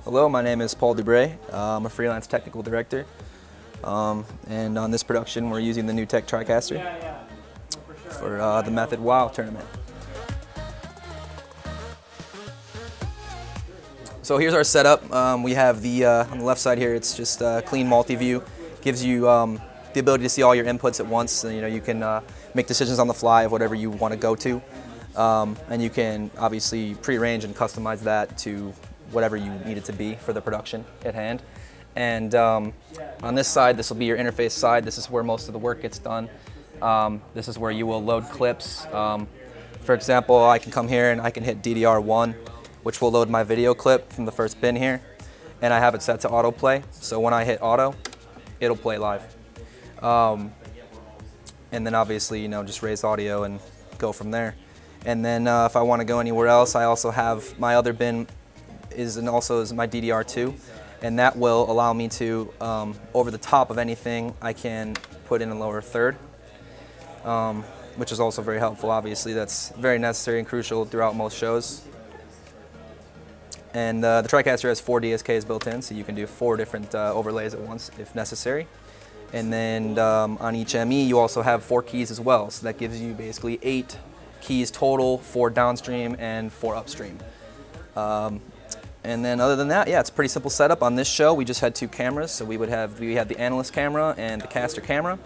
Hello, my name is Paul Dubray. I'm a freelance technical director. And on this production, we're using the NewTek TriCaster for the Method WoW tournament. So here's our setup. We have the, on the left side here, it's just a clean multi-view. Gives you the ability to see all your inputs at once. And, you can make decisions on the fly of whatever you want to go to. And you can obviously prearrange and customize that to whatever you need it to be for the production at hand. And on this side, this will be your interface side. This is where most of the work gets done. This is where you will load clips. For example, I can come here and I can hit DDR1, which will load my video clip from the first bin here. And I have it set to autoplay. So when I hit auto, it'll play live. And then obviously, just raise audio and go from there. And then if I want to go anywhere else, I also have my other bin also is my DDR2, and that will allow me to, over the top of anything, I can put in a lower third, which is also very helpful. Obviously, that's very necessary and crucial throughout most shows. And the TriCaster has 4 DSKs built in, so you can do 4 different overlays at once if necessary. And then on each ME, you also have 4 keys as well, so that gives you basically 8 keys total, 4 downstream and 4 upstream. And then other than that, yeah, it's a pretty simple setup. On this show, we just had 2 cameras, so we had the analyst camera and the caster camera.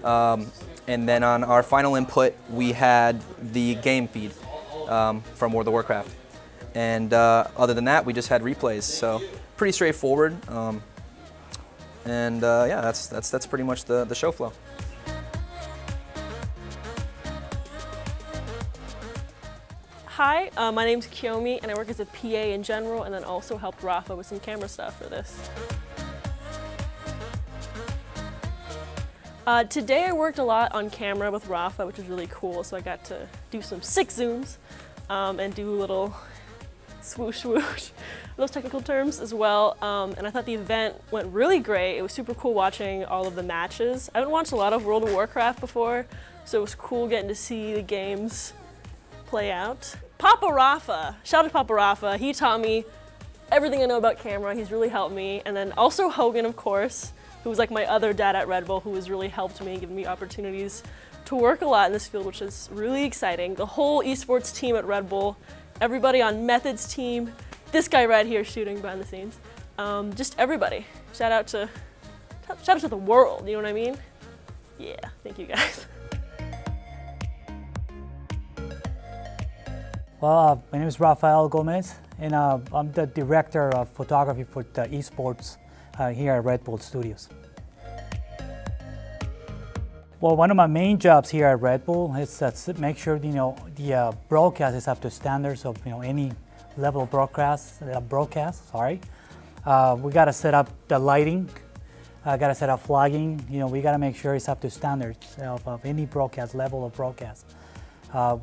And then on our final input, we had the game feed from World of Warcraft. And other than that, we just had replays, so pretty straightforward. Yeah, that's pretty much the show flow. Hi, my name's Kiyomi, and I work as a PA in general, and then also helped Rafa with some camera stuff for this. Today I worked a lot on camera with Rafa, which was really cool, so I got to do some 6 zooms and do a little swoosh swoosh, those technical terms as well. And I thought the event went really great. It was super cool watching all of the matches. I haven't watched a lot of World of Warcraft before, so it was cool getting to see the games play out. Papa Rafa, shout out to Papa Rafa. He taught me everything I know about camera. He's really helped me. And then also Hogan, of course, who was like my other dad at Red Bull, who has really helped me, given me opportunities to work a lot in this field, which is really exciting. The whole esports team at Red Bull, everybody on Method's team, this guy right here shooting behind the scenes, just everybody. Shout out to the world, you know what I mean? Yeah, thank you guys. Well, my name is Rafael Gomez, and I'm the director of photography for the esports here at Red Bull Studios. Well, one of my main jobs here at Red Bull is to make sure the broadcast is up to standards of any level of broadcast. We got to set up the lighting, got to set up flagging. We got to make sure it's up to standards of any broadcast level of broadcast.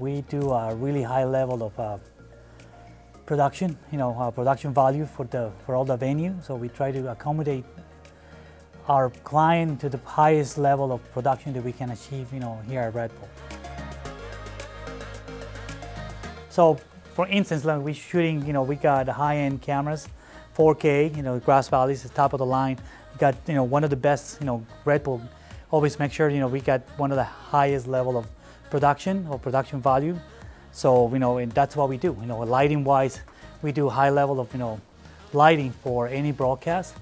We do a really high level of production, production value for all the venue. So we try to accommodate our client to the highest level of production that we can achieve, here at Red Bull. So, for instance, like we're shooting, we got high-end cameras, 4K, Grass Valley is the top of the line. We got, one of the best, Red Bull always make sure, we got one of the highest level of production or production value. So, and that's what we do. Lighting wise, we do high level of, lighting for any broadcast.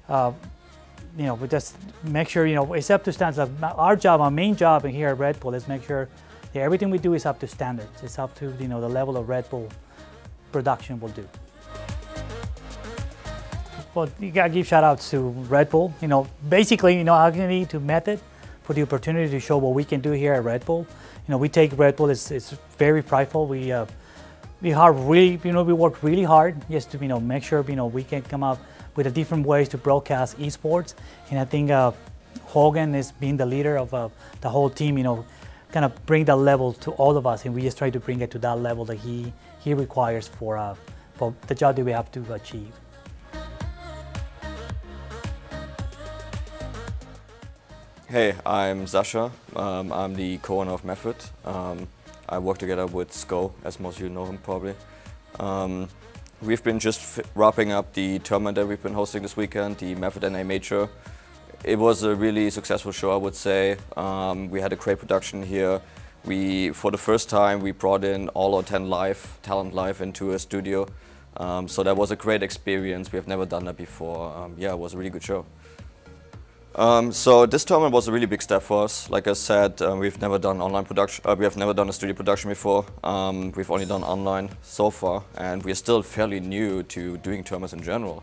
We just make sure, it's up to standards. Our main job here at Red Bull is make sure that everything we do is up to standards. It's up to, the level of Red Bull production will do. Well, you gotta give shout outs to Red Bull. Basically, I need to Method for the opportunity to show what we can do here at Red Bull. We take Red Bull, it's very prideful. We work really hard just to, make sure, we can come up with different ways to broadcast esports. And I think Hogan is being the leader of the whole team, kind of bring that level to all of us, and we just try to bring it to that level that he requires for the job that we have to achieve. Hey, I'm Sasha. I'm the co-owner of Method. I work together with Sko, as most of you know him probably. We've been just wrapping up the tournament that we've been hosting this weekend, the Method NA Major. It was a really successful show, I would say. We had a great production here. For the first time, we brought in all our talent live into a studio. So that was a great experience. We have never done that before. Yeah, it was a really good show. So this tournament was a really big step for us. Like I said, we've never done online production. We have never done a studio production before. We've only done online so far, and we're still fairly new to doing tournaments in general.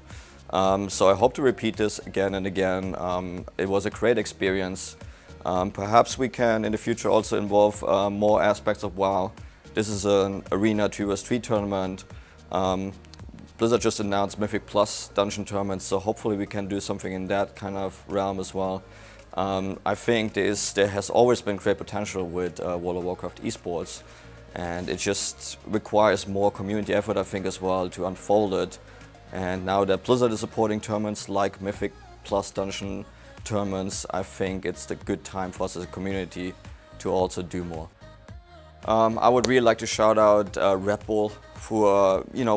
So I hope to repeat this again and again. It was a great experience. Perhaps we can in the future also involve more aspects of WoW. This is an Arena 2vs3 tournament. Blizzard just announced Mythic Plus dungeon tournaments, so hopefully we can do something in that kind of realm as well. I think there has always been great potential with World of Warcraft esports, and it just requires more community effort, I think, as well to unfold it. And now that Blizzard is supporting tournaments like Mythic Plus dungeon tournaments, I think it's the good time for us as a community to also do more. I would really like to shout out Red Bull, who,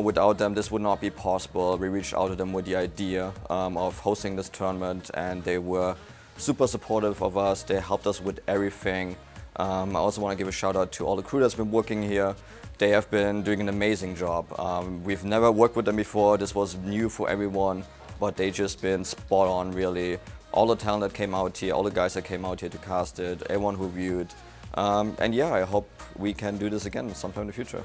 without them this would not be possible. We reached out to them with the idea of hosting this tournament, and they were super supportive of us. They helped us with everything. I also want to give a shout out to all the crew that's been working here. They have been doing an amazing job. We've never worked with them before. This was new for everyone, but they just been spot on, really. All the talent that came out here, all the guys that came out here to cast it, everyone who viewed. And yeah, I hope we can do this again sometime in the future.